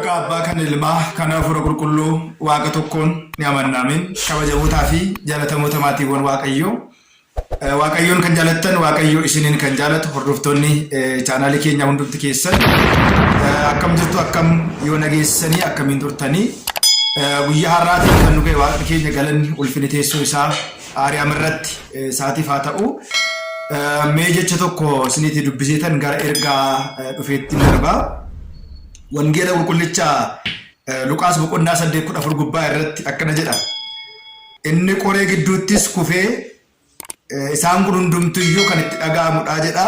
Maqaa abbaa kan ilmaa kan hafuura qulqulluu waaqa tokkoon ni amannaamin kabajamootaa fi jaallatamoota maatiiwwan waaqayyoon kan jaallattan waaqayyo isiniin kan jaallatu hordoftoonni chaanaalii keenya hundumti keessan akkam jirtu akkam yoo nageessanii akkamiin turtanii guyyaa har'aatiin kan nu ga'e waaqni keenya galanni ulfini teessoo isaa aariyaam irratti saatiif haa ta'u mee jecha tokko isiniitti dubbiseetan gara ergaa dhufeetti darbaa. Wangeela qulqullicha Luqaas boqonnaa 8:14 gubbaa irratti akkana jedha. Inni qoree gidduuttis kufee isaan kun hundumtuyyuu kan itti dhaga'amudha jedha.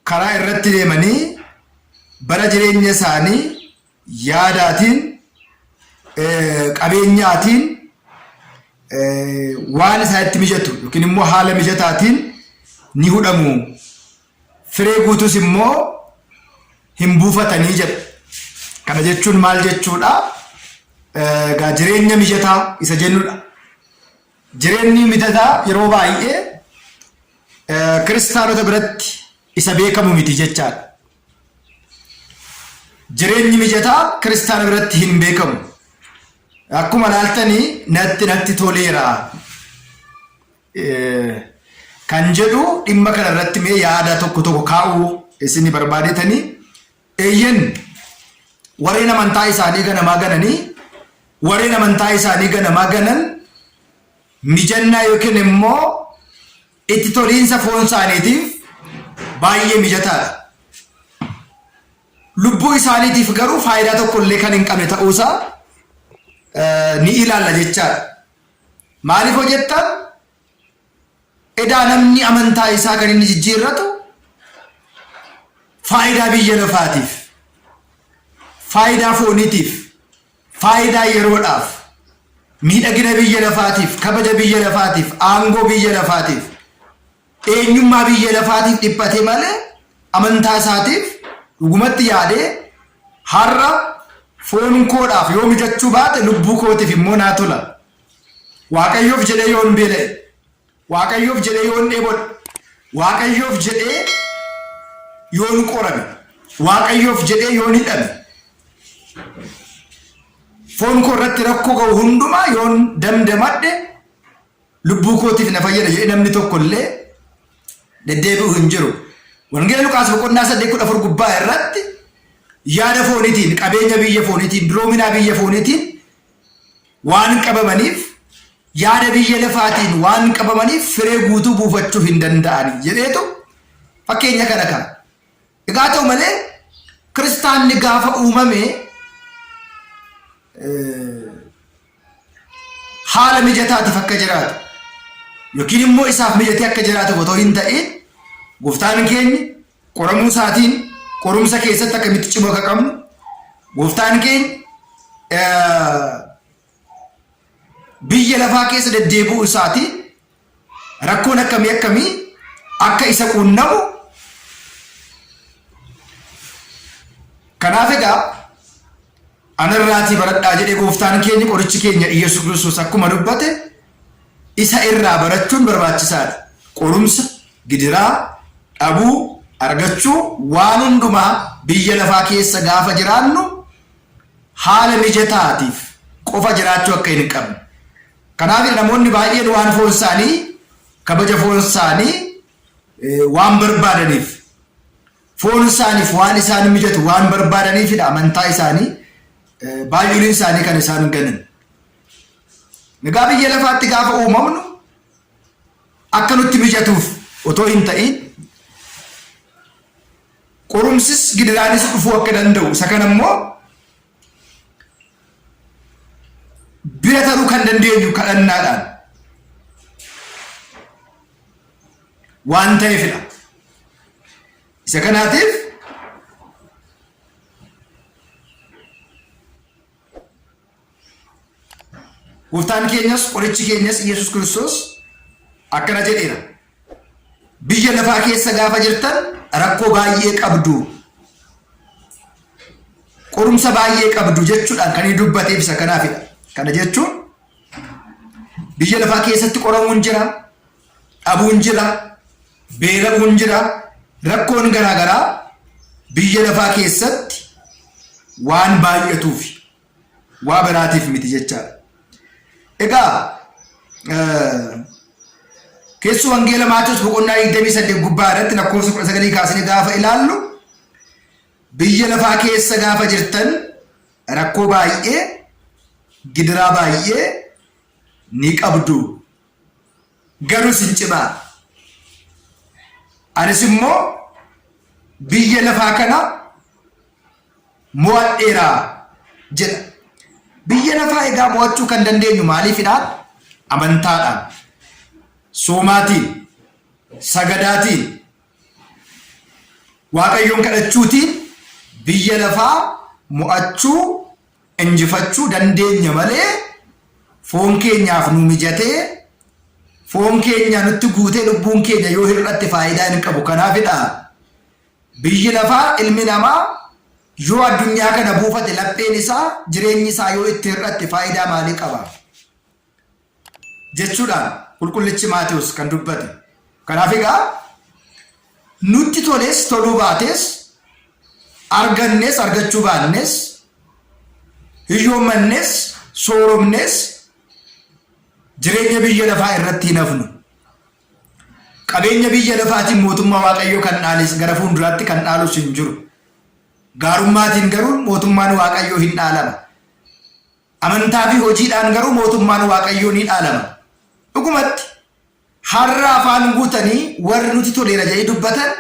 Karaa irratti deemanii bara jireenya isaanii yaadaatiin qabeenyaatiin waan isaanitti mijatu yookiin immoo haala mijataatiin ni hudhamu. Firee guutus immoo hin buufatanii jedha. Kana jechuun maal jechuudha? Jireenya mijataa isa jennudha. Jireenyi mijataa yeroo baay'ee kiristaanota biratti isa beekamu miti jechaadha. Jireenyi mijataa kiristaana biratti hin beekamu. Akkuma ilaaltanii natti toleera kan jedhu dhimma kana irratti mee yaada tokko kaa'uu isin barbaadetanii eeyyen warreen amantaa isaanii ganamaa ganan mijannaa yookiin immoo itti toliinsa foon isaaniitiif baay'ee mijataadha. Lubbuu isaaniitiif garuu faayidaa tokko illee kan hin qabne ta'uusaa ni ilaalla jechaadha. Maaliif hojjettan? Edaa namni amantaa isaa kan inni jijjiirratu faayidaa biyya lafaatiif. Faayidaa fooniitiif, faayidaa yeroodhaaf, miidhagina biyya lafaatiif, kabaja biyya lafaatiif, aangoo biyya lafaatiif, eenyummaa biyya lafaatiif dhiphate malee amantaa isaatiif dhugumatti yaadee har'a foon koodhaaf yoo mijachuu baate lubbuu kootiif immoo naa tola. Waaqayyoof jedhee yoon beela'e, Waaqayyoof jedhee yoon dheebodhe, Waaqayyoof jedhee yoon qorame, Waaqayyoof jedhee yoon hidhame. Foon koo irratti rakkoo ga'u hundumaa yoon damdamadhe lubbuu kootiif na fayyada jedhee namni tokko illee deddeebi'u hin jiru. Wangeela Luqaas boqonnaa 8:14 gubbaa irratti yaada fooniitiin, qabeenya biyya fooniitiin, duroominaa biyya fooniitiin waan qabamaniif, yaada biyya lafaatiin waan qabamaniif firee guutuu buufachuu hin danda'ani jedheetu fakkeenya kana qaba. Egaa ta'u malee kiristaanni gaafa uumame haala mijataatiif akka jiraatu yookiin immoo isaaf mijatee akka jiraatu otoo hin ta'in gooftaan keenya qoramuu isaatiin qorumsa keessatti akkamitti cimoo akka qabnu gooftaan keenya biyya lafaa keessa deddeebi'uu isaatiin rakkoon akkamii akka isa quunnamu. Kanaaf egaa anarraatii baradhaa jedhee gooftaan keenya qorichi keenya Yesuus Kiristoos akkuma dubbate isa irraa barachuun barbaachisaadha. Qorumsa, gidiraa, dhabuu, argachuu waan hundumaa biyya lafaa keessa gaafa jiraannu haala mijataatiif qofa jiraachuu akka hin qabne. Kanaaf namoonni baay'een waan foon isaanii kabaja foon isaanii waan barbaadaniif foon isaaniif waan isaan mijatu waan barbaadaniifidha amantaa isaanii baay'een isaanii kan isaan ganan. Egaa biyya lafaatti gaafa uumamnu akka nutti mijatuuf otoo hin ta'in qorumsis gidiraanis dhufuu akka danda'u isa kana immoo bira taruu kan dandeenyu kadhannaadhaan waan ta'eefidha. Isa kanaatiif gooftaan keenyas qorichi keenyas Yesuus Kiristoos akkana jedheera. Biyya lafaa keessa gaafa jirtan rakkoo baay'ee qabdu, qorumsa baay'ee qabdu jechuudhaan kan inni dubbateef isa kanaafidha. Kana jechuun biyya lafaa keessatti qoramuun jira, dhabuun jira, beela'uun jira, rakkoon garaagaraa biyya lafaa keessatti waan baay'atuuf waa biraatiif miti jechaadha. Egaa keessu wangeela Maatewos boqonnaa 28 gubbaa irratti lakkoofsa 19 kaasanii gaafa ilaallu biyya lafaa keessa gaafa jirtan rakkoo baay'ee gidiraa baay'ee ni qabdu garuu sin cimaa anis immoo biyya lafaa kana mo'adheeraa jedha. Biyya lafaa egaa mo'achuu kan dandeenyu maaliifidhaan? Amantaadhaan, soomaatiin, sagadaatiin, waaqayyoon kadhachuutiin biyya lafaa mo'achuu injifachuu dandeenya malee foon keenyaaf nu mijatee foon keenya nutti guutee lubbuun keenya yoo hir'atte faayidaa hin qabu. Kanaafidha biyyi lafaa ilmi namaa yoo addunyaa kana buufate lapheen isaa jireenyi isaa yoo itti hir'atte faayidaa maalii qaba jechuudhaan qulqullichi Maatewos kan dubbate. Kanaaf egaa nutti toles toluu baates argannes argachuu baannes hiyyoomannes sooromnes jireenya biyya lafaa irratti hin hafnu. Qabeenya biyya lafaatiin mootummaa waaqayyoo kan dhaalis gara fuulduraatti kan dhaalus hin jiru. Gaarummaatiin garuu mootummaan waaqayyoo hin dhaalama. Amantaa fi hojiidhaan garuu mootummaan waaqayyoo ni dhaalama. Dhugumatti har'a afaan guutanii warri nuti toleera jedhanii dubbatan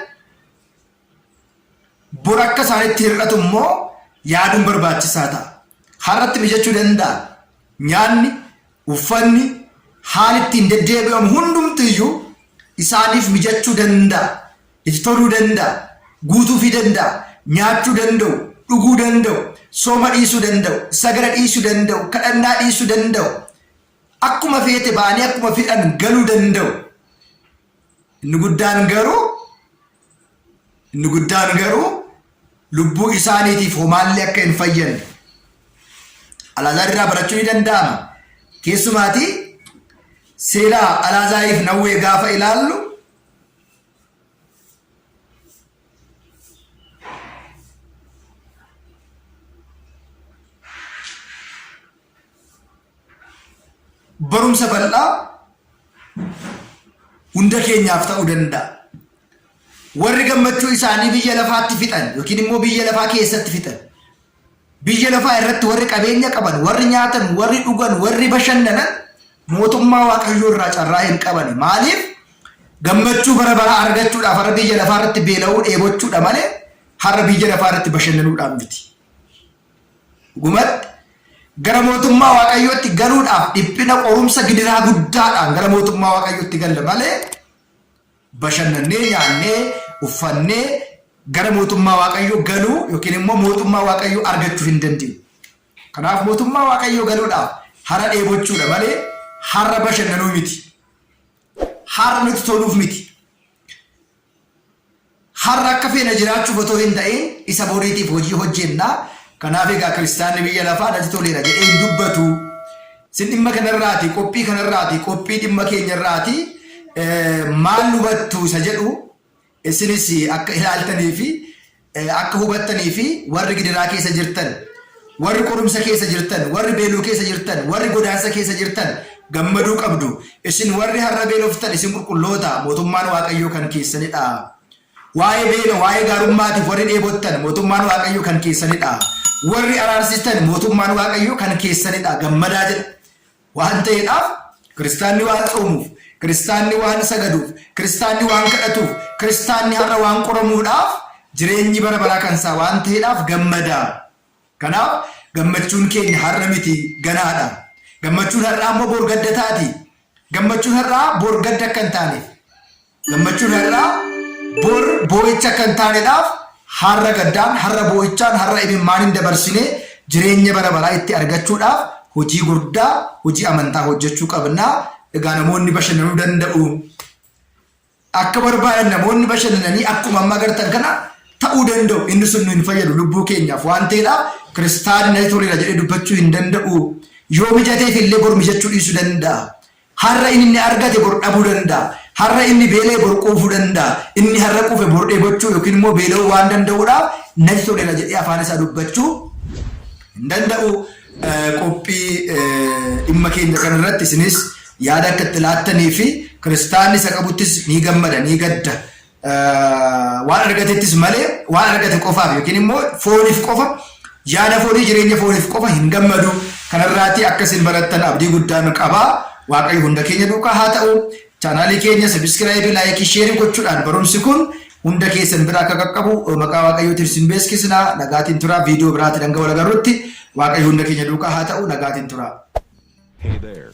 bor akka isaanitti hir'atu immoo yaaduun barbaachisaa ta'a. Har'atti mijachuu danda'a. Nyaanni, uffanni, haalli ittiin deddeebi'amu hundumtiyyuu isaaniif mijachuu danda'a. Itti toluu danda'a. Guutuufii danda'a. Nyaachuu danda'u, dhuguu danda'u, sooma dhiisuu danda'u, sagada dhiisuu danda'u, kadhannaa dhiisuu danda'u. Akkuma feete ba'anii akkuma fedhan galuu danda'u. Inni guddaan garuu lubbuu isaaniitiif homaallee akka hin fayyadne Alaazaar irraa barachuu ni danda'ama. Keessumaatii seeraa Alaazaariif Nawwee gaafa ilaallu barumsa bal'aa hunda keenyaaf ta'uu danda'a. Warri gammachuu isaanii biyya lafaatti fixan yookiin immoo biyya lafaa keessatti fixan, biyya lafaa irratti warri qabeenya qaban, warri nyaatan, warri dhugan, warri bashannanan mootummaa waaqayyoo irraa carraa hin qaban. Maaliif? Gammachuu bara baraa argachuudhaaf har'a biyya lafaa irratti beela'uu dheebochuudha malee har'a biyya lafaa irratti bashannanuudhaaf miti. Dhugumatti gara mootummaa waaqayyootti galuudhaaf dhiphina qorumsa gidiraa guddaadhaan gara mootummaa waaqayyootti galla malee bashannannee nyaannee uffannee gara mootummaa waaqayyoo galuu yookiin immoo mootummaa waaqayyoo argachuu hin dandeenyu. Kanaaf mootummaa waaqayyoo galuudhaaf har'a dheebochuudha malee har'a bashannanuu miti. Har'a nuti toluuf miti. Har'a akka feena jiraachuuf otoo hin ta'in isa boriitiif hojii hojjennaa. Kanaaf egaa kiristaanni biyya lafaa natti toleera jedhee hin dubbatu. Sin dhimma kanarraati, qophii kanarraati, qophii dhimma keenyarraati maal hubattu isa jedhu isinis akka ilaaltanii fi akka hubattanii fi warri gidiraa keessa jirtan, warri qorumsa keessa jirtan, warri beeluu keessa jirtan, warri godaansa keessa jirtan gammaduu qabdu. Isin warri har'a beeloftan isin qulqulloota, mootummaan waaqayyoo kan keessanidha. Waa'ee beela, waa'ee gaarummaatiif warri dheebottan mootummaan waaqayyoo kan keessanidha. Warri araarsistan mootummaan waaqayyoo kan keessanidha. Gammadaa jedha. Waan ta'eedhaaf kiristaanni waan xoomuuf, kiristaanni waan sagaduuf, kiristaanni waan kadhatuuf, kiristaanni har'a waan qoramuudhaaf jireenyi bara baraa kan isaa waan ta'eedhaaf gammadaa. Kanaaf gammachuun keenya har'a miti ganaadha. Gammachuun har'aa immoo borgadda taati. Gammachuun har'aa borgadda akka hin taaneef, gammachuun har'aa bor boo'icha akka hin taaneedhaaf har'a gaddaan, har'a boo'ichaan, har'a imimmaan hin dabarsine jireenya bara baraa itti argachuudhaaf hojii guddaa, hojii amantaa hojjechuu qabna. Egaa namoonni bashannanuu danda'u. Akka barbaadan namoonni bashannananii akkuma amma agartan kana ta'uu danda'u. Inni sun nu hin fayyadu lubbuu keenyaaf waan ta'eedhaaf kiristaanni natti toleera jedhee dubbachuu hin danda'u. Yoo mijateef illee bor mijachuu dhiisuu danda'a. Har'a inni argate bor dhabuu danda'a. Har'a inni beelee bor quufuu danda'a. Inni har'a quufe bor dheebochuu yookiin immoo beela'uu waan danda'uudhaaf natti toleera jedhee afaan isaa dubbachuu hin danda'u. Qophii dhimma keenya kanarratti isinis yaada akka itti laattanii fi kiristaanni isa qabuttis ni gammada ni gadda. Waan argatettis malee waan argate qofaaf yookiin immoo fooniif qofa yaada foonii jireenya fooniif qofa hin gammadu. Kanarraatti akkasin barattan abdii guddaan qabaa. Waaqayyo hunda keenya duukaa haa ta'u. Chaanaalii keenya sabiskiraayibii laayikii sheerii gochuudhaan barumsi kun hunda keessan bira akka qaqqabu maqaa waaqayyootiin isin beeksisna. Nagaatiin tura. Viidiyoo biraatiin hanga wal agarrutti waaqayyo hunda keenya duukaa haa ta'u. Nagaatiin tura. Hey there.